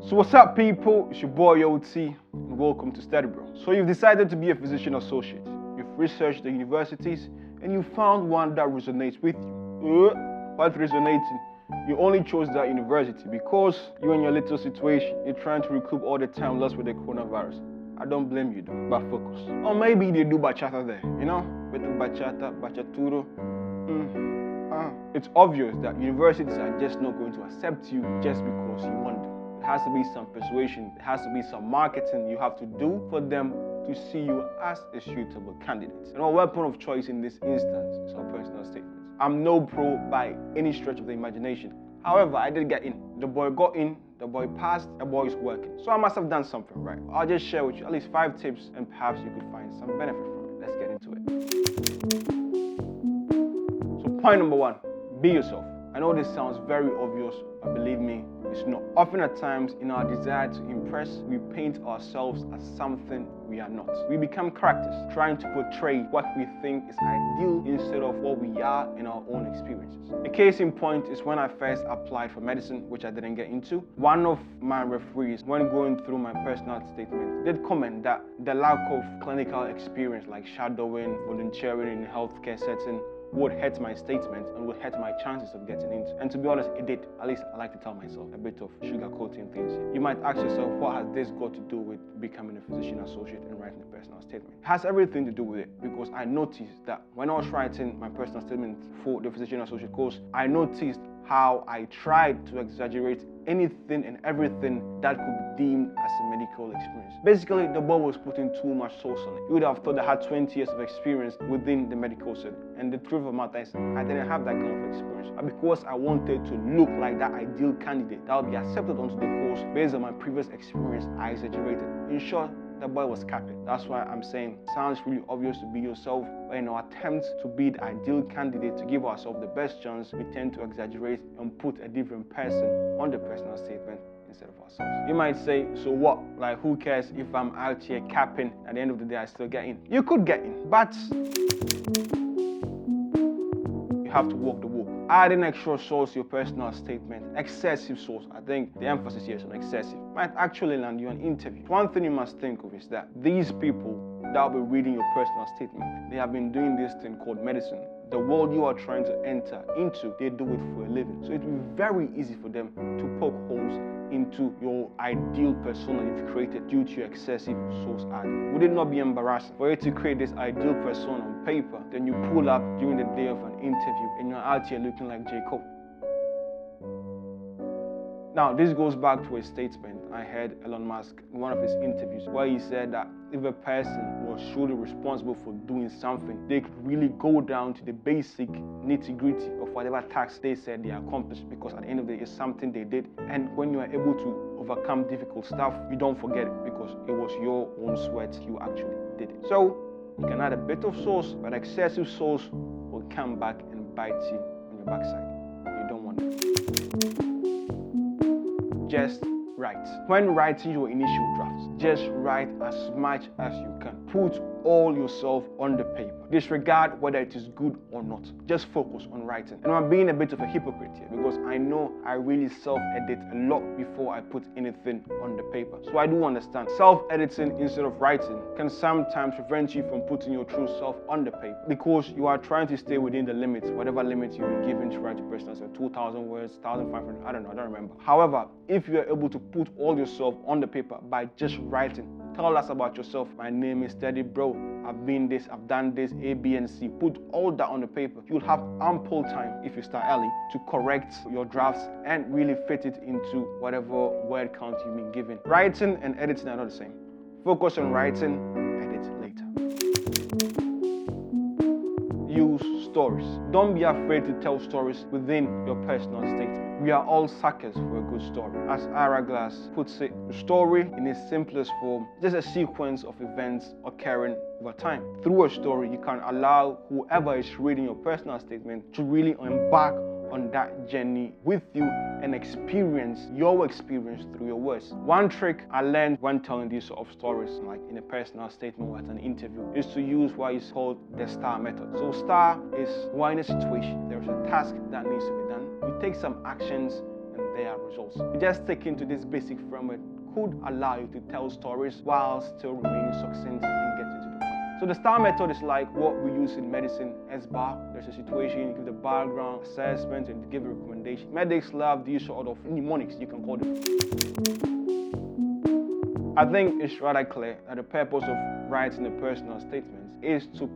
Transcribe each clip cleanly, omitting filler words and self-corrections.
So what's up, people? It's your boy OT, and welcome to Study Bro. So you've decided to be a physician associate. You've researched the universities, and you found one that resonates with you. What resonating? You only chose that university because you're in your little situation. You're trying to recoup all the time lost with the coronavirus. I don't blame you though, but focus. Or maybe they do bachata there, Better bachata, bachaturo. It's obvious that universities are just not going to accept you just because you want them. There has to be some persuasion, there has to be some marketing you have to do for them to see you as a suitable candidate. And our weapon of choice in this instance is our personal statements. I'm no pro by any stretch of the imagination. However, I did get in. The boy got in, the boy passed, the boy is working. So I must have done something right. I'll just share with you at least 5 tips and perhaps you could find some benefit from it. Let's get into it. So point number 1, be yourself. I know this sounds very obvious, but believe me, it's not. Often at times, in our desire to impress, we paint ourselves as something we are not. We become characters, trying to portray what we think is ideal instead of what we are in our own experiences. A case in point is when I first applied for medicine, which I didn't get into. One of my referees, when going through my personal statement, did comment that the lack of clinical experience, like shadowing, volunteering in a healthcare setting, would hurt my statement and would hurt my chances of getting into. And to be honest, it did. At least I like to tell myself a bit of sugarcoating things. You might ask yourself, what has this got to do with becoming a physician associate and writing a personal statement? It has everything to do with it, because I noticed that when I was writing my personal statement for the physician associate course, I noticed how I tried to exaggerate anything and everything that could be deemed as a medical experience. Basically, the boy was putting too much sauce on it. You would have thought I had 20 years of experience within the medical setting. And the truth of the matter is, I didn't have that kind of experience. But because I wanted to look like that ideal candidate that would be accepted onto the course based on my previous experience, I exaggerated. In short, the boy was capping. That's why I'm saying it sounds really obvious to be yourself, but in our attempt to be the ideal candidate, to give ourselves the best chance, we tend to exaggerate and put a different person on the personal statement instead of ourselves. You might say, so what? Like, who cares if I'm out here capping? At the end of the day, I still get in. You could get in, but you have to walk the walk. Adding extra sauce to your personal statement, excessive sauce, I think the emphasis here is on excessive, might actually land you an interview. One thing you must think of is that these people that will be reading your personal statement, they have been doing this thing called medicine. The world you are trying to enter into, they do it for a living. So it will be very easy for them to poke holes into your ideal persona you've created due to your excessive sauce adding. Would it not be embarrassing for you to create this ideal persona on paper, then you pull up during the day of an interview and you're out here looking like J. Cole? Now, this goes back to a statement I heard Elon Musk in one of his interviews, where he said that if a person was truly responsible for doing something, they could really go down to the basic nitty-gritty of whatever task they said they accomplished, because at the end of the day, it's something they did. And when you are able to overcome difficult stuff, you don't forget it, because it was your own sweat, you actually did it. So, you can add a bit of sauce, but excessive sauce will come back and bite you on your backside. You don't want that. Just write. When writing your initial drafts, just write as much as you can. Put all yourself on the paper. Disregard whether it is good or not. Just focus on writing. And I'm being a bit of a hypocrite here, because I know I really self-edit a lot before I put anything on the paper. So I do understand self-editing instead of writing can sometimes prevent you from putting your true self on the paper, because you are trying to stay within the limits, whatever limits you've been given to write your personal self, 2,000 words, 1,500, I don't remember. However, if you are able to put all yourself on the paper by just writing, tell us about yourself. My name is Study Bro. I've been this, I've done this, A, B, and C. Put all that on the paper. You'll have ample time, if you start early, to correct your drafts and really fit it into whatever word count you've been given. Writing and editing are not the same. Focus on writing, edit later. Use stories. Don't be afraid to tell stories within your personal statement. We are all suckers for a good story. As Ira Glass puts it, a story in its simplest form is just a sequence of events occurring over time. Through a story, you can allow whoever is reading your personal statement to really embark on that journey with you and experience your experience through your words. One trick I learned when telling these sort of stories, like in a personal statement or at an interview, is to use what is called the STAR method. So STAR is, we're in a situation, there's a task that needs to be done. You take some actions and there are results. Just sticking to this basic framework could allow you to tell stories while still remaining succinct and getting to the point. So the STAR method is like what we use in medicine. SBAR, there's a situation, you give the background, assessment, and give a recommendation. Medics love these sort of mnemonics, you can call them. I think it's rather clear that the purpose of writing a personal statement is to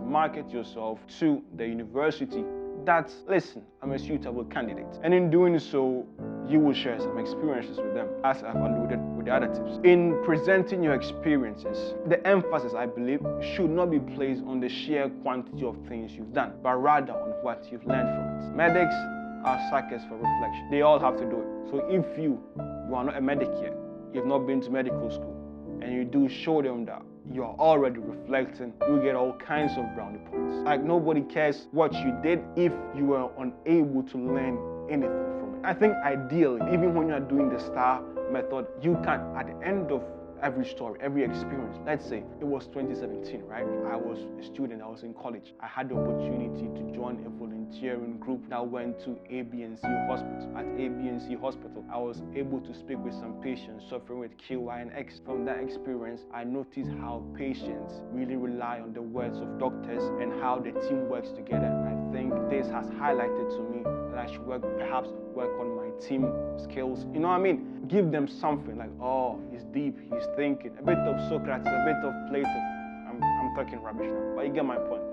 market yourself to the university that, listen, I'm a suitable candidate. And in doing so, you will share some experiences with them, as I've alluded with the other tips. In presenting your experiences, the emphasis, I believe, should not be placed on the sheer quantity of things you've done, but rather on what you've learned from it. Medics are suckers for reflection. They all have to do it. So if you are not a medic yet, you've not been to medical school, and you do show them that you are already reflecting, you get all kinds of brownie points. Like, nobody cares what you did if you were unable to learn anything from it. I think ideally, even when you are doing the STAR method, you can, at the end of every story, every experience, let's say it was 2017, right? I was a student, I was in college. I had the opportunity to join a volunteering group that went to ABC Hospital. At ABC Hospital, I was able to speak with some patients suffering with KYNX. From that experience, I noticed how patients really rely on the words of doctors and how the team works together. And I think this has highlighted to me that I should perhaps work on my team skills. You know what I mean? Give them something like, oh, he's deep, he's thinking. A bit of Socrates, a bit of Plato. I'm talking rubbish now, but you get my point.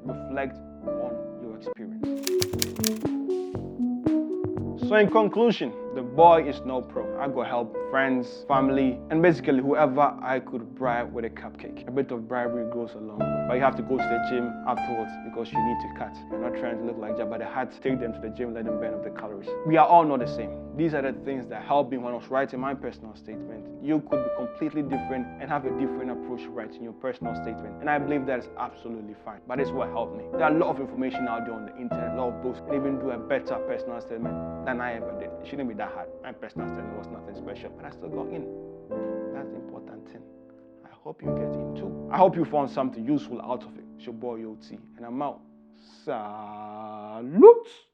Reflect on your experience. So in conclusion, the boy is no pro. I got help, friends, family, and basically whoever I could bribe with a cupcake. A bit of bribery goes a long way. But you have to go to the gym afterwards because you need to cut. You're not trying to look like Jabba the Hutt. Take them to the gym, let them burn up the calories. We are all not the same. These are the things that helped me when I was writing my personal statement. You could be completely different and have a different approach to writing your personal statement. And I believe that is absolutely fine. But it's what helped me. There are a lot of information out there on the internet, a lot of books, and even do a better personal statement than I ever did. It shouldn't be that hard. My personal statement was nothing special, but I still got in. That's the important thing. I hope you get in too. I hope you found something useful out of it. It's your boy OT, and I'm out. Salute!